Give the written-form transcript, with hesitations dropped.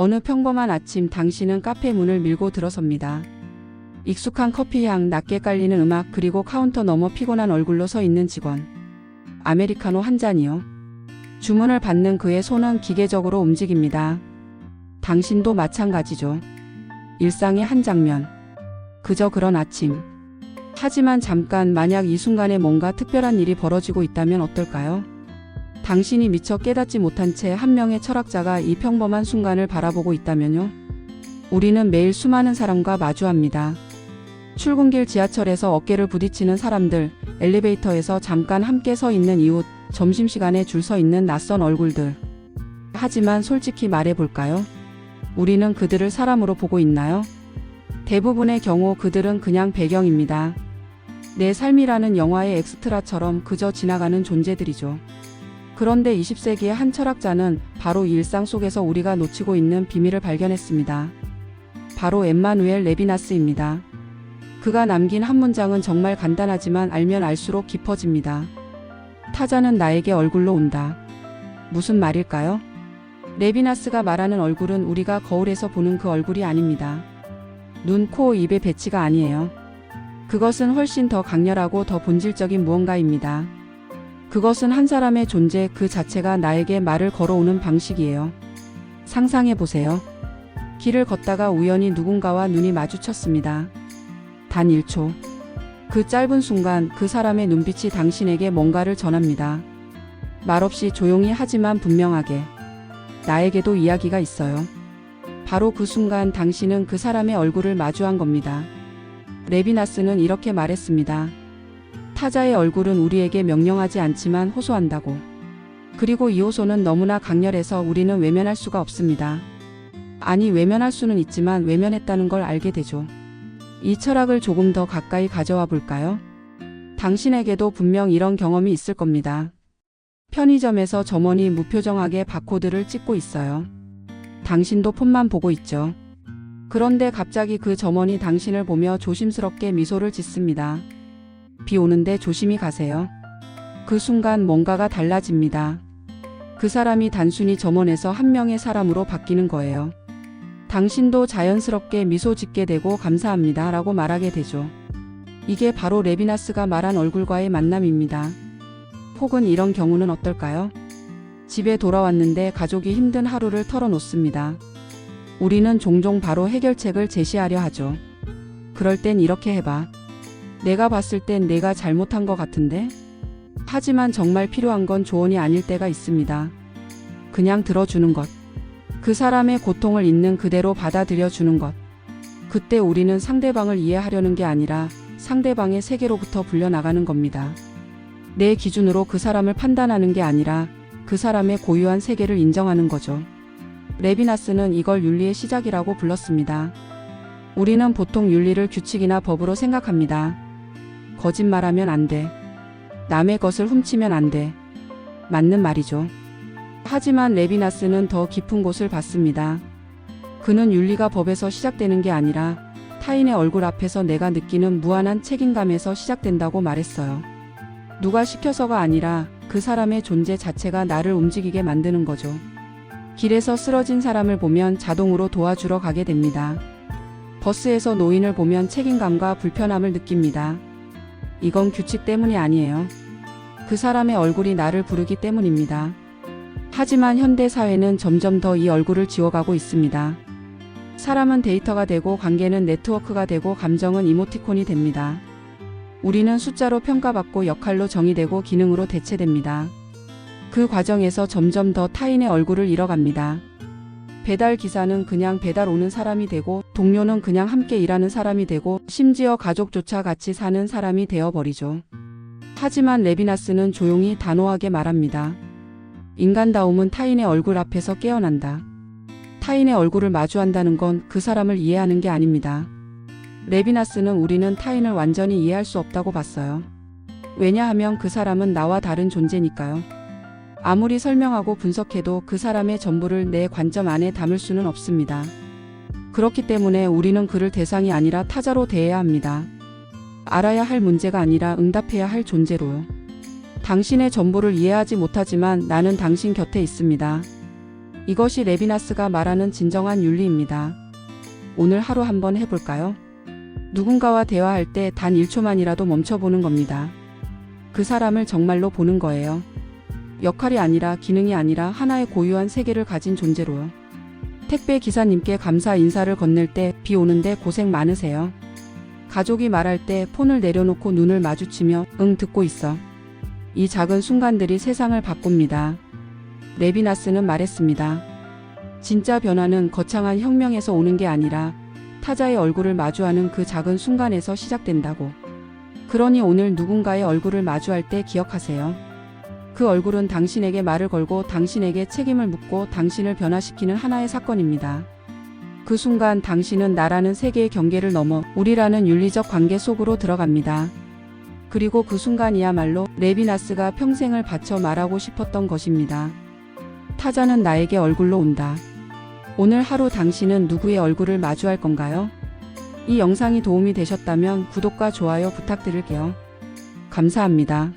어느 평범한 아침 당신은 카페 문을 밀고 들어섭니다. 익숙한 커피향, 낮게 깔리는 음악, 그리고 카운터 너머 피곤한 얼굴로 서 있는 직원. 아메리카노 한 잔이요. 주문을 받는 그의 손은 기계적으로 움직입니다. 당신도 마찬가지죠. 일상의 한 장면. 그저 그런 아침. 하지만 잠깐, 만약 이 순간에 뭔가 특별한 일이 벌어지고 있다면 어떨까요? 당신이 미처 깨닫지 못한 채 한 명의 철학자가 이 평범한 순간을 바라보고 있다면요? 우리는 매일 수많은 사람과 마주합니다. 출근길, 지하철에서 어깨를 부딪히는 사람들, 엘리베이터에서 잠깐 함께 서 있는 이웃, 점심시간에 줄 서 있는 낯선 얼굴들. 하지만 솔직히 말해볼까요? 우리는 그들을 사람으로 보고 있나요? 대부분의 경우 그들은 그냥 배경입니다. 내 삶이라는 영화의 엑스트라처럼 그저 지나가는 존재들이죠. 그런데 20세기의 한 철학자는 바로 이 일상 속에서 우리가 놓치고 있는 비밀을 발견했습니다. 바로 엠마누엘 레비나스입니다. 그가 남긴 한 문장은 정말 간단하지만 알면 알수록 깊어집니다. 타자는 나에게 얼굴로 온다. 무슨 말일까요? 레비나스가 말하는 얼굴은 우리가 거울에서 보는 그 얼굴이 아닙니다. 눈, 코, 입의 배치가 아니에요. 그것은 훨씬 더 강렬하고 더 본질적인 무언가입니다. 그것은 한 사람의 존재 그 자체가 나에게 말을 걸어오는 방식이에요. 상상해보세요. 길을 걷다가 우연히 누군가와 눈이 마주쳤습니다. 단 1초. 그 짧은 순간 그 사람의 눈빛이 당신에게 뭔가를 전합니다. 말없이 조용히 하지만 분명하게. 나에게도 이야기가 있어요. 바로 그 순간 당신은 그 사람의 얼굴을 마주한 겁니다. 레비나스는 이렇게 말했습니다. 타자의 얼굴은 우리에게 명령하지 않지만 호소한다고. 그리고 이 호소는 너무나 강렬해서 우리는 외면할 수가 없습니다. 아니, 외면할 수는 있지만 외면했다는 걸 알게 되죠. 이 철학을 조금 더 가까이 가져와 볼까요? 당신에게도 분명 이런 경험이 있을 겁니다. 편의점에서 점원이 무표정하게 바코드를 찍고 있어요. 당신도 폰만 보고 있죠. 그런데 갑자기 그 점원이 당신을 보며 조심스럽게 미소를 짓습니다. 비 오는데 조심히 가세요. 그 순간 뭔가가 달라집니다. 그 사람이 단순히 점원에서 한 명의 사람으로 바뀌는 거예요. 당신도 자연스럽게 미소 짓게 되고 감사합니다 라고 말하게 되죠. 이게 바로 레비나스가 말한 얼굴과의 만남입니다. 혹은 이런 경우는 어떨까요? 집에 돌아왔는데 가족이 힘든 하루를 털어놓습니다. 우리는 종종 바로 해결책을 제시하려 하죠. 그럴 땐 이렇게 해봐. 내가 봤을 땐 내가 잘못한 것 같은데? 하지만 정말 필요한 건 조언이 아닐 때가 있습니다. 그냥 들어주는 것. 그 사람의 고통을 있는 그대로 받아들여 주는 것. 그때 우리는 상대방을 이해하려는 게 아니라 상대방의 세계로부터 불려나가는 겁니다. 내 기준으로 그 사람을 판단하는 게 아니라 그 사람의 고유한 세계를 인정하는 거죠. 레비나스는 이걸 윤리의 시작이라고 불렀습니다. 우리는 보통 윤리를 규칙이나 법으로 생각합니다. 거짓말하면 안 돼. 남의 것을 훔치면 안 돼. 맞는 말이죠. 하지만 레비나스는 더 깊은 곳을 봤습니다. 그는 윤리가 법에서 시작되는 게 아니라 타인의 얼굴 앞에서 내가 느끼는 무한한 책임감에서 시작된다고 말했어요. 누가 시켜서가 아니라 그 사람의 존재 자체가 나를 움직이게 만드는 거죠. 길에서 쓰러진 사람을 보면 자동으로 도와주러 가게 됩니다. 버스에서 노인을 보면 책임감과 불편함을 느낍니다. 이건 규칙 때문이 아니에요. 그 사람의 얼굴이 나를 부르기 때문입니다. 하지만 현대 사회는 점점 더 이 얼굴을 지워가고 있습니다. 사람은 데이터가 되고 관계는 네트워크가 되고 감정은 이모티콘이 됩니다. 우리는 숫자로 평가받고 역할로 정의되고 기능으로 대체됩니다. 그 과정에서 점점 더 타인의 얼굴을 잃어갑니다. 배달 기사는 그냥 배달 오는 사람이 되고 동료는 그냥 함께 일하는 사람이 되고 심지어 가족조차 같이 사는 사람이 되어버리죠. 하지만 레비나스는 조용히 단호하게 말합니다. 인간다움은 타인의 얼굴 앞에서 깨어난다. 타인의 얼굴을 마주한다는 건 그 사람을 이해하는 게 아닙니다. 레비나스는 우리는 타인을 완전히 이해할 수 없다고 봤어요. 왜냐하면 그 사람은 나와 다른 존재니까요. 아무리 설명하고 분석해도 그 사람의 전부를 내 관점 안에 담을 수는 없습니다. 그렇기 때문에 우리는 그를 대상이 아니라 타자로 대해야 합니다. 알아야 할 문제가 아니라 응답해야 할 존재로요. 당신의 전부를 이해하지 못하지만 나는 당신 곁에 있습니다. 이것이 레비나스가 말하는 진정한 윤리입니다. 오늘 하루 한번 해볼까요? 누군가와 대화할 때 단 1초만이라도 멈춰보는 겁니다. 그 사람을 정말로 보는 거예요. 역할이 아니라 기능이 아니라 하나의 고유한 세계를 가진 존재로요. 택배 기사님께 감사 인사를 건넬 때 비 오는데 고생 많으세요. 가족이 말할 때 폰을 내려놓고 눈을 마주치며 응 듣고 있어. 이 작은 순간들이 세상을 바꿉니다. 레비나스는 말했습니다. 진짜 변화는 거창한 혁명에서 오는 게 아니라 타자의 얼굴을 마주하는 그 작은 순간에서 시작된다고. 그러니 오늘 누군가의 얼굴을 마주할 때 기억하세요. 그 얼굴은 당신에게 말을 걸고 당신에게 책임을 묻고 당신을 변화시키는 하나의 사건입니다. 그 순간 당신은 나라는 세계의 경계를 넘어 우리라는 윤리적 관계 속으로 들어갑니다. 그리고 그 순간이야말로 레비나스가 평생을 바쳐 말하고 싶었던 것입니다. 타자는 나에게 얼굴로 온다. 오늘 하루 당신은 누구의 얼굴을 마주할 건가요? 이 영상이 도움이 되셨다면 구독과 좋아요 부탁드릴게요. 감사합니다.